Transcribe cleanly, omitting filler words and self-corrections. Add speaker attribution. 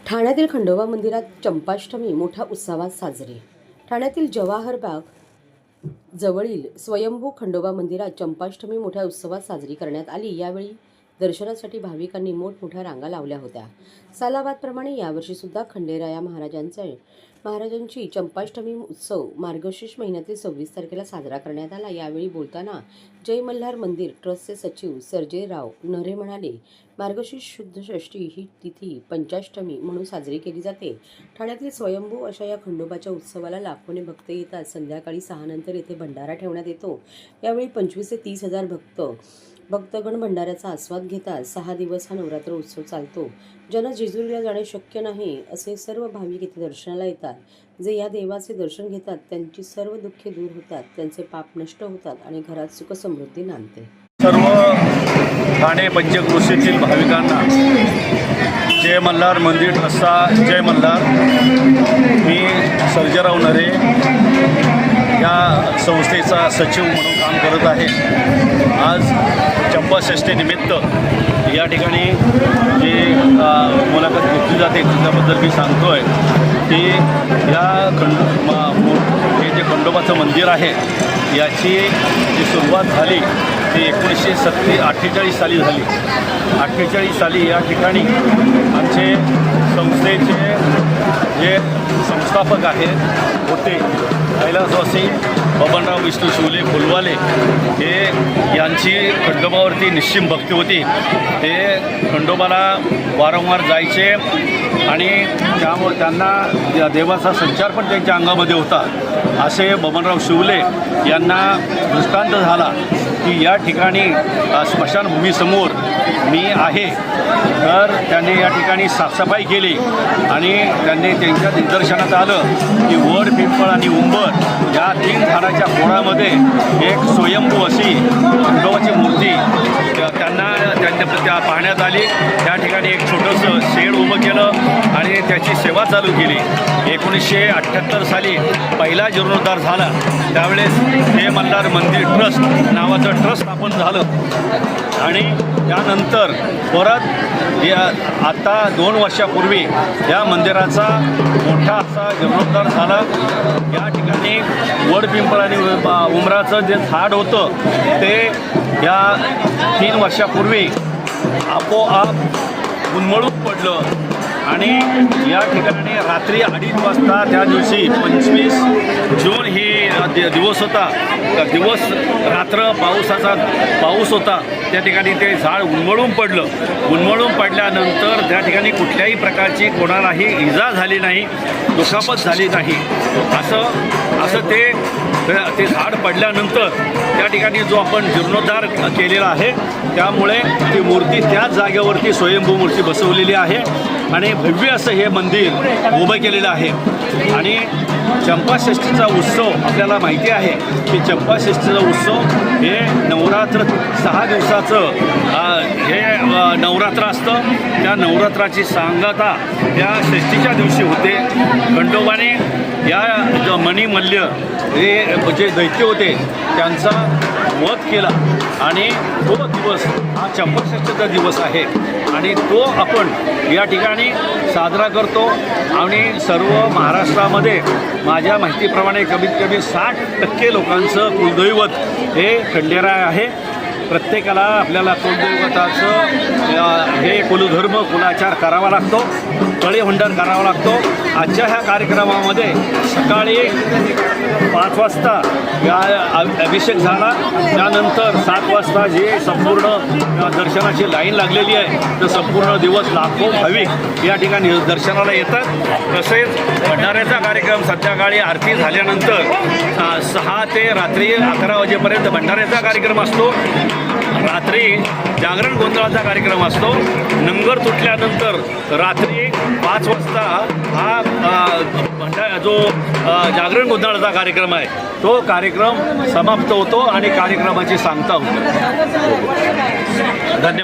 Speaker 1: ठाण्यातील खंडोबा मंदिरात चंपाष्टमी मोठ्या उत्सवात साजरी। ठाण्यातील जवाहर बाग जवळील स्वयंभू खंडोबा मंदिरात चंपाष्टमी मोठ्या उत्सवात साजरी करण्यात आली। यावेळी दर्शनासाठी भाविकांनी मोठमोठ्या रांगा लावल्या होत्या। सालाबादप्रमाणे यावर्षी सुद्धा खंडेराया महाराजांची चंपाष्टमी उत्सव मार्गशीर्ष महिन्यातील 26 तारखेला साजरा करण्यात आला। यावेळी बोलताना जय मल्हार मंदिर ट्रस्टचे सचिव सर्जेराव नरे म्हणाले, मार्गशीर्ष शुद्ध षष्ठी ही तिथी पंचाष्टमी म्हणून साजरी केली जाते। ठाण्यातील स्वयंभू अशा या खंडोबाच्या उत्सवाला लाखोने भक्त येतात। संध्याकाळी 6 नंतर येथे भंडारा ठेवण्यात येतो। यावेळी 25 ते 30 हजार भक्तगण भंडाऱ्याचा आस्वाद घेतात। 6 दिवस हा नवरात्र उत्सव चालतो। ज्यांना जेजुरीला जाणे शक्य नाही असे सर्व भाविक इथे दर्शनाला येतात। जे या देवाचे दर्शन घेतात त्यांची सर्व दुःखे दूर होतात, त्यांचे पाप नष्ट होतात आणि घरात सुख समृद्धी नांदते।
Speaker 2: सर्व ठाणे पंचक्रोशीतील भाविकांना जय मल्हार मंदिर ट्रस्टचा जय मल्हार। मी सर्जेराव नरे या संस्थेचा सचिव म्हणून काम करत आहे। आज चंपाषष्ठी निमित्त या ठिकाणी जी मुलाखत घेतली जाते त्याबद्दल मी सांगतो आहे की हे जे खंडोबाचं मंदिर आहे याची जी सुरुवात झाली ती 1948 साली झाली। 48 साली या ठिकाणी आमचे संस्थेचे जे संस्थापक आहेत होते कैलासवासी बबनराव विष्णू शिवले फुलवाले, हे यांची खंडोबावरती निश्चिम भक्ती होती। ते खंडोबाला वारंवार जायचे आणि त्यामुळे त्यांना देवाचा संचार पण त्यांच्या अंगामध्ये होता। असे बबनराव शिवले यांना दृष्टांत झाला की या ठिकाणी स्मशानभूमीसमोर मी आहे, तर त्यांनी या ठिकाणी साफसफाई केली आणि त्यांनी त्यांच्या निदर्शनात आलं की वड, पिंपळ आणि उंबर या 3 झाडाच्या खोडामध्ये एक स्वयंभू अशी खंडोबाची मूर्ती त्यांना पाहण्यात आली। त्या ठिकाणी एक छोटंसं शेड उभं केलं आणि त्याची सेवा चालू केली। 1978 साली पहिला जीर्णोद्धार झाला, त्यावेळेस जय मल्हार मंदिर ट्रस्ट नावाचं ट्रस्ट स्थापन झालं आणि त्यानंतर परत आता 2 वर्षापूर्वी या मंदिराचा मोठा असा जीर्णोद्धार झाला। या ठिकाणी वड, पिंपळ आणि उंबराचं जे झाड होतं ते या 3 वर्षापूर्वी आपोआप उन्मळून पडलं आणि या ठिकाणी रात्री 2:30 वाजता त्या दिवशी 25 जून ही दिवस होता, दिवस रात्र पाऊस होता। त्या ठिकाणी ते झाड उन्मळून पडलं। उन्मळून पडल्यानंतर त्या ठिकाणी कुठल्याही प्रकारची कोणालाही इजा झाली नाही, दुखापत झाली नाही। असं ते झाड पडल्यानंतर त्या ठिकाणी जो आपण जीर्णोद्धार केलेला आहे त्यामुळे ती मूर्ती त्याच जागेवरती स्वयंभू मूर्ती बसवलेली आहे आणि भव्य असं हे मंदिर उभं केलेलं आहे। आणि चंपाषष्ठीचा उत्सव आपल्याला माहिती आहे की चंपाषष्ठीचा उत्सव हे नवरात्र 6 दिवसाचं हे नवरात्र असतं। त्या नवरात्राची सांगता त्या षष्ठीच्या दिवशी होते। खंडोबाने या मणिमल्ल हे जे दैत्य होते त्यांचा वध केला आणि तो दिवस हा चंपाषष्ठीचा दिवस आहे आणि तो आपण या ठिकाणी साजरा करतो। आणि सर्व महाराष्ट्रामध्ये माझ्या माहितीप्रमाणे कमीत कमी 60% लोकांचं कुलदैवत हे खंडेराय आहे। प्रत्येकाला आपल्याला कुलदैवताचं हे कुलधर्म कुलाचार करावा लागतो, तळेभंडार करावा लागतो। आजच्या ह्या कार्यक्रमामध्ये सकाळी 5 वाजता या अभिषेक झाला, त्यानंतर 7 वाजता जे संपूर्ण दर्शनाची लाईन लागलेली आहे तर संपूर्ण दिवस लाखो भाविक या ठिकाणी दर्शनाला येतात। तसेच भंडाऱ्याचा कार्यक्रम संध्याकाळी आरती झाल्यानंतर 6 ते रात्री 11 वाजेपर्यंत भंडाऱ्याचा कार्यक्रम असतो। रात्री जागरण गोंधळाचा कार्यक्रम असतो। नंगर तुटल्यानंतर रात्री 5 वाजता हा जो जागरण गोंधळाचा कार्यक्रम आहे तो कार्यक्रम समाप्त होतो आणि कार्यक्रमाची सांगता होते। धन्यवाद।